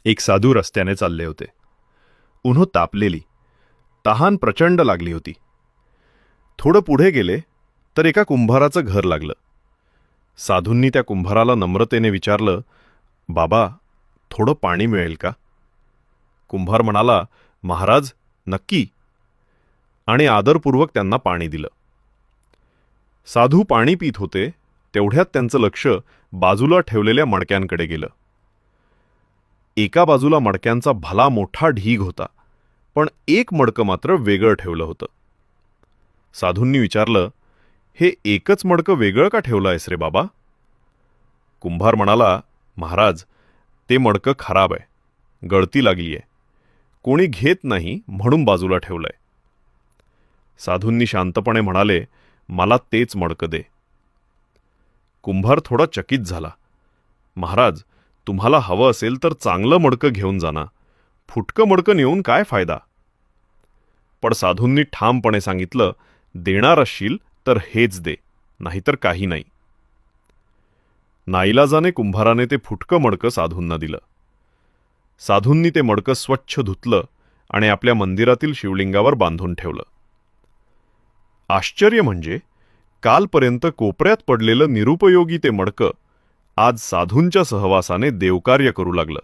एक साधू रस्त्याने चालले होते. उन्हो तापलेली, तहान प्रचंड लागली होती. थोडं पुढे गेले तर एका कुंभाराचं घर लागलं. साधूंनी त्या कुंभाराला नम्रतेने विचारलं, बाबा, थोडं पाणी मिळेल का? कुंभार म्हणाला, महाराज, नक्की, आणि आदरपूर्वक त्यांना पाणी दिलं. साधू पाणी पित होते तेवढ्यात त्यांचं लक्ष बाजूला ठेवलेल्या मडक्यांकडे गेलं. एका बाजूला मडक्यांचा भला मोठा ढीग होता, पण एक मडकं मात्र वेगळं ठेवलं होतं. साधूंनी विचारलं, हे एकच मडकं वेगळं का ठेवलं आहेस रे बाबा? कुंभार म्हणाला, महाराज, ते मडकं खराब आहे, गळती लागली आहे, कोणी घेत नाही म्हणून बाजूला ठेवलंय. साधूंनी शांतपणे म्हणाले, मला तेच मडकं दे. कुंभार थोडा चकित झाला. महाराज, तुम्हाला हवं असेल तर चांगलं मडकं घेऊन जाना, फुटकं मडकं नेऊन काय फायदा? पण साधूंनी ठामपणे सांगितलं, देणार असशील तर हेच दे, नाहीतर काही नाही. नाईलाजाने कुंभाराने ते फुटकं मडकं साधूंना दिलं. साधूंनी ते मडकं स्वच्छ धुतलं आणि आपल्या मंदिरातील शिवलिंगावर बांधून ठेवलं. आश्चर्य म्हणजे कालपर्यंत कोपऱ्यात पडलेलं निरुपयोगी ते मडकं आज साधूंच्या सहवासाने देवकार्य करू लागलं.